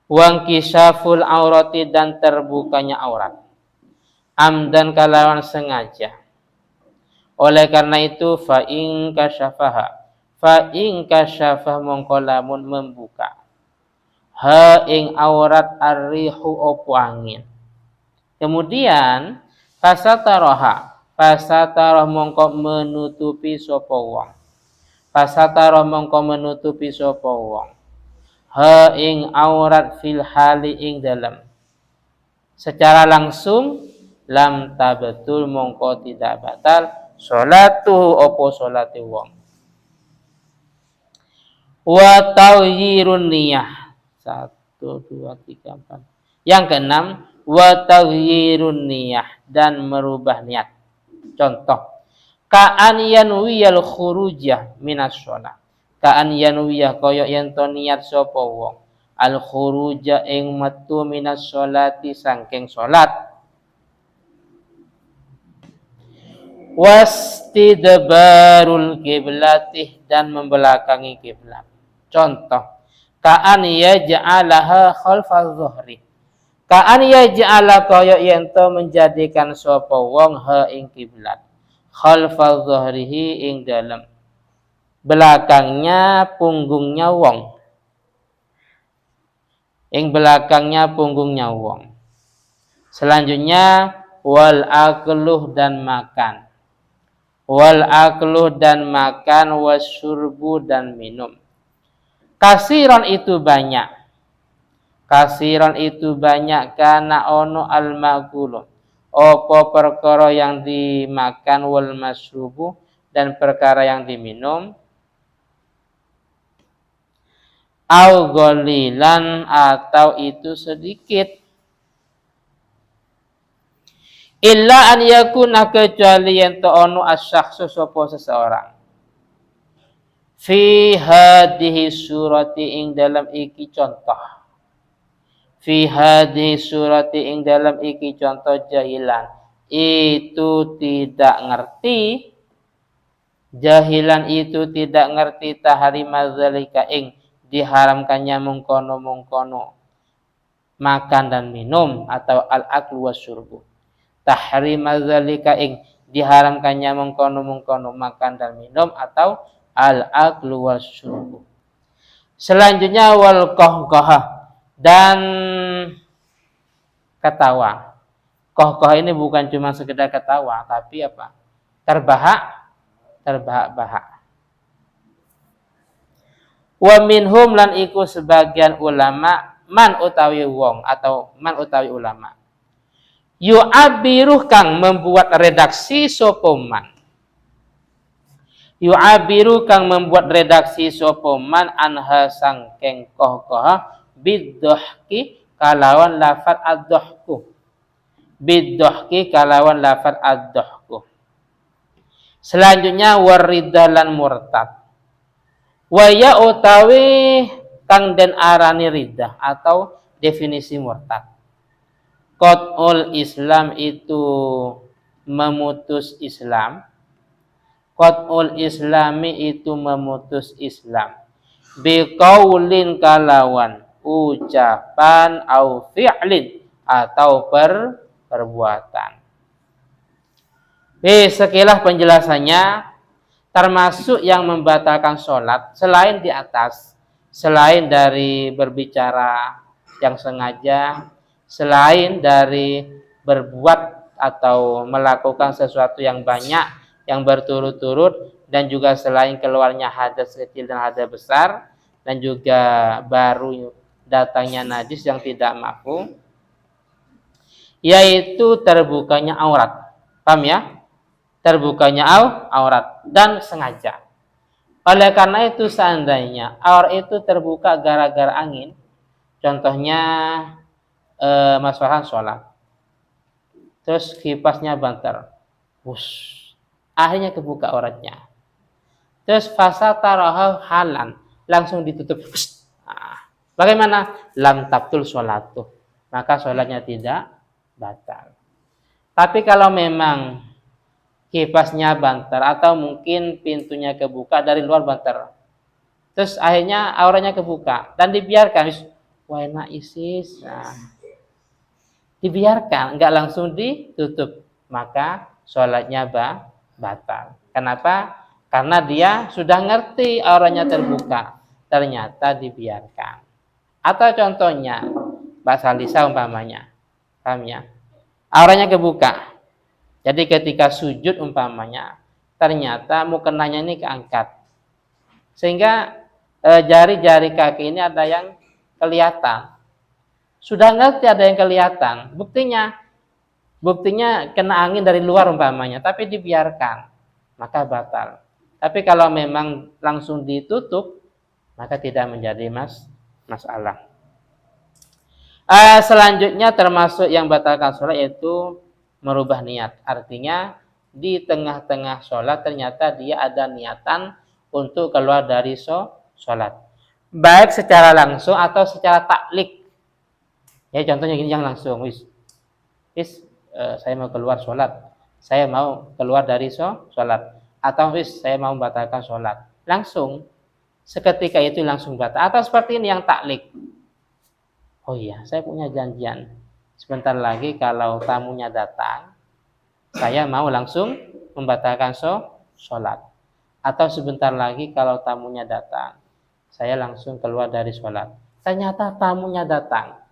Wangkishaful aurati dan terbukanya aurat. Amdan kalawan sengaja. Oleh karena itu fa in kasyafah mongko lamun membuka ha ing aurat arrihu opo angin. Kemudian fasataroh mongko menutupi sapa wong. Fasataroh mongko menutupi sapa wong. Ha ing aurat fil hali ing dalam. Secara langsung lam tabatul mongko tidak batal sholatuhu opo sholati wong. Wa taghyirun niyah 1 2 3 4. Yang keenam wa taghyirun niyah dan merubah niat. Contoh ka'an yanwiyal khurujah minas shalah. Ka'an yanwiyah kaya yen to niat sapa wong al khuruja ing metu minas sholati saking salat. Wastidbarul kiblatih dan membelakangi kiblat. Contoh ka'an yaj'alaha khalfaz zuhri. Ka'an yaj'ala kaya yen to menjadikan sapa wong ha ing kiblat khalfaz zuhrihi ing dalam belakangnya punggungnya wong. Ing belakangnya punggungnya wong. Selanjutnya wal akluh dan makan. Wal akluh dan makan, wasyurbu dan minum. Kasiron itu banyak. Kasiron itu banyak karena ono al-makulu. Opo perkara yang dimakan wal masyrubu dan perkara yang diminum. Au golilan atau itu sedikit. Illa an yakuna kecuali yang ta'onu as-syakhsu sopo seseorang. Fi hadhihi surati ing dalam iki contoh. Fi hadhihi surati ing dalam iki contoh jahilan. Itu tidak ngerti. Jahilan itu tidak ngerti tahrima dzalika ing diharamkannya mungkono-mungkono makan dan minum atau al-aklu wasyurbu. Tahrima dzalika ing diharamkannya mengkono-mengkono makan dan minum atau al-aklu wasyurbu. Selanjutnya wal qahqahah dan ketawa. Qahqahah ini bukan cuma sekedar ketawa tapi apa? Terbahak-bahak. Wa minhum lan iku sebagian ulama man utawi wong atau man utawi ulama yu'abiruh kang membuat redaksi sopoman. Yu'abiru kang membuat redaksi sopoman anha sangkeng qahqahah biddohki kalawan lafat ad-dohku. Biddohki kalawan lafat ad-dohku. Selanjutnya waridalan murtad. Waya utawi kang den arani ridah atau definisi murtad. Qat'ul Islam itu memutus Islam. Qat'ul Islami itu memutus Islam. Biqaulin kalawan ucapan au fi'lin atau perbuatan. Sekilas penjelasannya termasuk yang membatalkan sholat selain di atas. Selain dari berbicara yang sengaja, selain dari berbuat atau melakukan sesuatu yang banyak, yang berturut-turut, dan juga selain keluarnya hadas kecil dan hadas besar, dan juga baru datangnya najis yang tidak mafhum, yaitu terbukanya aurat. Paham ya? Terbukanya aurat dan sengaja. Oleh karena itu seandainya aurat itu terbuka gara-gara angin, contohnya Mas Farhan sholat, terus kipasnya banter, akhirnya kebuka auratnya, terus fasataraha halan, langsung ditutup. Bagaimana? Lam tabtul sholatuh, maka sholatnya tidak batal. Tapi kalau memang kipasnya banter atau mungkin pintunya kebuka dari luar banter, terus akhirnya auratnya kebuka dan dibiarkan, Wena ISIS. Nah, dibiarkan, enggak langsung ditutup, maka sholatnya batal. Kenapa? Karena dia sudah ngerti auranya terbuka, ternyata dibiarkan. Atau contohnya, Mbak Salisa umpamanya, paham ya? Auranya kebuka. Jadi ketika sujud umpamanya, ternyata mukenanya ini keangkat. Sehingga jari-jari kaki ini ada yang kelihatan. Sudah ngerti ada yang kelihatan. Buktinya kena angin dari luar umpamanya, tapi dibiarkan, maka batal. Tapi kalau memang langsung ditutup, maka tidak menjadi masalah. Selanjutnya termasuk yang batalkan sholat yaitu merubah niat. Artinya di tengah-tengah sholat ternyata dia ada niatan untuk keluar dari sholat. Baik secara langsung atau secara taklik. Ya contohnya gini, yang langsung. Saya mau keluar sholat. Saya mau keluar dari sholat. Atau saya mau membatalkan sholat. Langsung. Seketika itu langsung batal. Atau seperti ini yang taklik. Oh iya, saya punya janjian. Sebentar lagi kalau tamunya datang, saya mau langsung membatalkan sholat. Atau sebentar lagi kalau tamunya datang, saya langsung keluar dari sholat. Ternyata tamunya datang.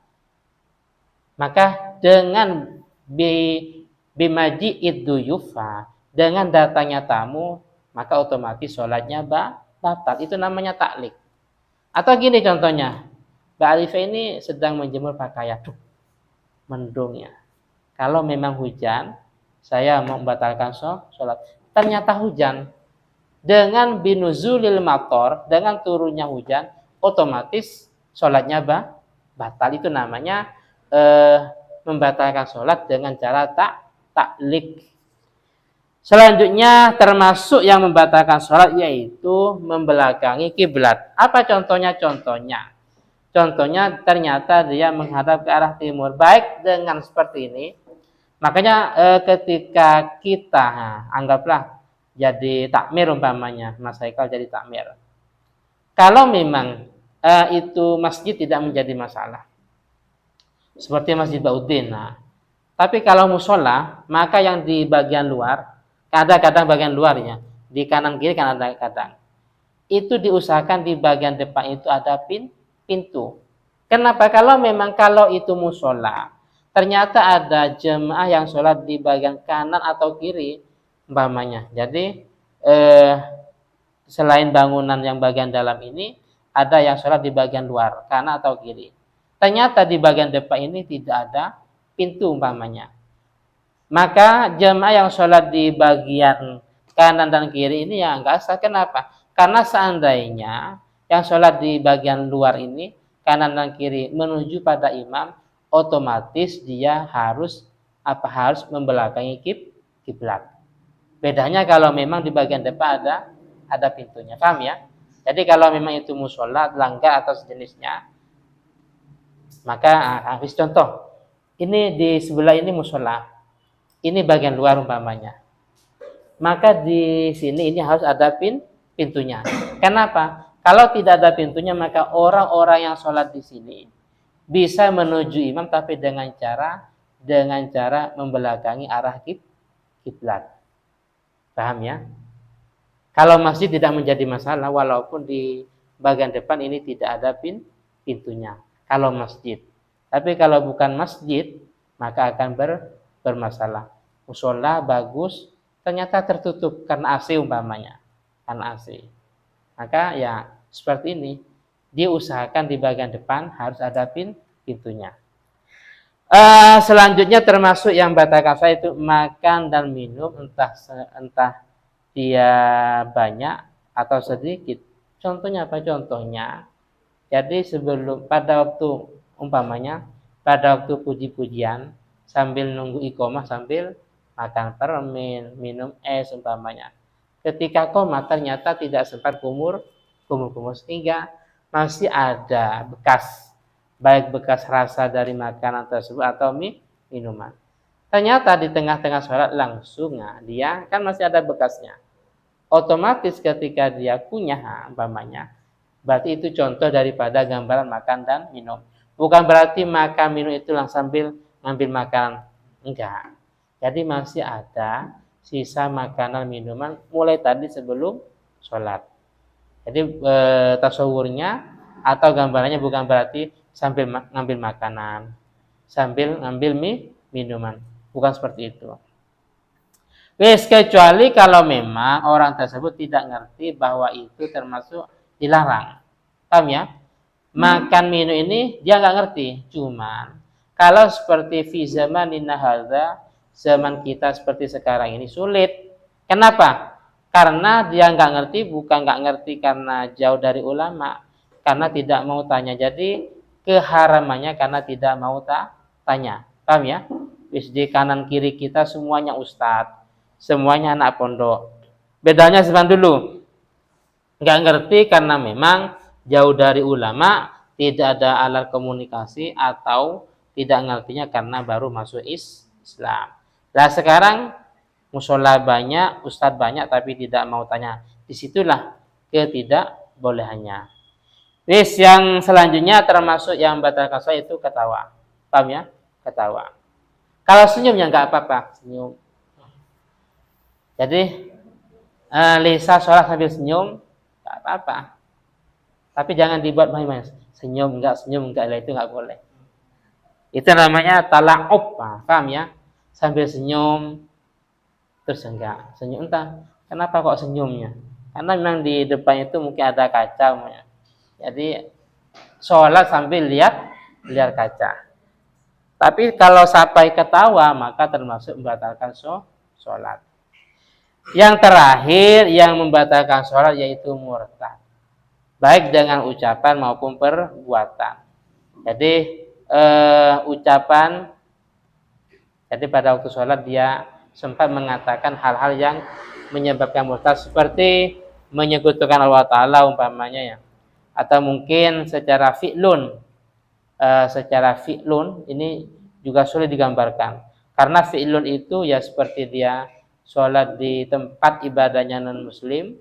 Maka dengan bimaji'id duyufa, dengan datangnya tamu, maka otomatis sholatnya batal. Itu namanya taklik. Atau gini contohnya, Mbak Alifah ini sedang menjemur pakaian. Mendung ya. Kalau memang hujan, saya mau membatalkan sholat. Ternyata hujan. Dengan binuzulil mator, dengan turunnya hujan, otomatis sholatnya batal. Itu namanya membatalkan sholat dengan cara taklik. Selanjutnya termasuk yang membatalkan sholat yaitu membelakangi kiblat. Apa contohnya? Contohnya ternyata dia menghadap ke arah timur. Baik dengan seperti ini, makanya ketika kita anggaplah jadi takmir umpamanya, Mas Haikal jadi takmir. Kalau memang itu masjid tidak menjadi masalah, seperti Masjid Bauddin. Nah, tapi kalau musola, maka yang di bagian luar, kadang-kadang bagian luarnya, di kanan kiri kan ada kadang. Itu diusahakan di bagian depan itu ada pintu. Kenapa? Kalau itu musola, ternyata ada jemaah yang sholat di bagian kanan atau kiri, umpamanya. Jadi selain bangunan yang bagian dalam ini, ada yang sholat di bagian luar, kanan atau kiri. Ternyata di bagian depan ini tidak ada pintu umpamanya. Maka jemaah yang sholat di bagian kanan dan kiri ini ya enggak sah. Kenapa? Karena seandainya yang sholat di bagian luar ini, kanan dan kiri menuju pada imam, otomatis dia harus membelakangi kiblat. Bedanya kalau memang di bagian depan ada pintunya. Paham ya? Jadi kalau memang itu musola, langgar atau sejenisnya, maka habis contoh. Ini di sebelah ini musola. Ini bagian luar umpamanya. Maka di sini ini harus ada pintunya. Kenapa? Kalau tidak ada pintunya, maka orang-orang yang sholat di sini bisa menuju imam, tapi dengan cara membelakangi arah kiblat. Paham ya? Kalau masjid tidak menjadi masalah, walaupun di bagian depan ini tidak ada pintunya. Kalau masjid. Tapi kalau bukan masjid, maka akan bermasalah. Musola bagus, ternyata tertutup karena AC umpamanya. Karena AC. Maka ya seperti ini. Diusahakan di bagian depan harus ada pintunya. Selanjutnya termasuk yang batalkan sholat itu makan dan minum, entah dia banyak atau sedikit. Contohnya apa? Contohnya, jadi pada waktu puji-pujian, sambil nunggu iqomah, sambil makan permen, minum es umpamanya. Ketika qomat ternyata tidak sempat kumur, sehingga masih ada bekas, baik bekas rasa dari makanan tersebut atau minuman. Ternyata di tengah-tengah sholat langsung dia kan masih ada bekasnya. Otomatis ketika dia kunyah umpamanya, berarti itu contoh daripada gambaran makan dan minum. Bukan berarti makan minum itu langsung sambil ngambil makanan. Enggak. Jadi masih ada sisa makanan minuman mulai tadi sebelum sholat. Jadi tasawurnya atau gambarannya bukan berarti sambil ngambil makanan, sambil ngambil minuman. Bukan seperti itu. Wes, kecuali kalau memang orang tersebut tidak ngerti bahwa itu termasuk dilarang. Paham ya? Makan minum ini dia nggak ngerti. Cuman kalau seperti fi zamanina hadza, zaman kita seperti sekarang ini sulit. Kenapa? Karena dia nggak ngerti, bukan nggak ngerti karena jauh dari ulama, karena tidak mau tanya. Jadi keharamannya karena tidak mau tanya. Paham ya? Wis di kanan kiri kita semuanya ustadz, semuanya anak pondok. Bedanya sebentar dulu. Nggak ngerti karena memang jauh dari ulama, tidak ada alat komunikasi, atau tidak ngertinya karena baru masuk Islam. Nah sekarang musola banyak, ustadz banyak, tapi tidak mau tanya. Disitulah ketidakbolehannya. Wis, yang selanjutnya termasuk yang batalkan sholat itu ketawa. Paham ya? Ketawa. Kalau senyumnya nggak apa-apa, senyum. Jadi Lisa sholat sambil senyum, nggak apa-apa. Tapi jangan dibuat main-main. Senyum enggak, itu enggak boleh. Itu namanya tala'ub, paham ya? Sambil senyum, terus enggak. Senyum entah, kenapa kok senyumnya? Karena memang di depan itu mungkin ada kaca. Jadi, sholat sambil lihat kaca. Tapi kalau sampai ketawa, maka termasuk membatalkan sholat. Yang terakhir, yang membatalkan sholat yaitu murtad. Baik dengan ucapan maupun perbuatan. Jadi ucapan, jadi pada waktu sholat dia sempat mengatakan hal-hal yang menyebabkan murtad, seperti menyekutukan Allah Ta'ala umpamanya ya. Atau mungkin secara fi'lun ini juga sulit digambarkan. Karena fi'lun itu ya seperti dia sholat di tempat ibadahnya non muslim,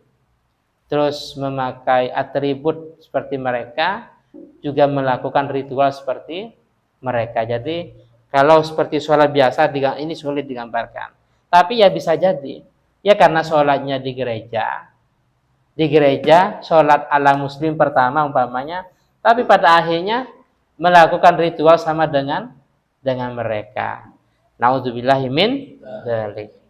terus memakai atribut seperti mereka, juga melakukan ritual seperti mereka. Jadi kalau seperti sholat biasa ini sulit digambarkan. Tapi ya bisa jadi, ya karena sholatnya di gereja sholat ala muslim pertama umpamanya, tapi pada akhirnya melakukan ritual sama dengan mereka. Naudzubillahi min dzalik.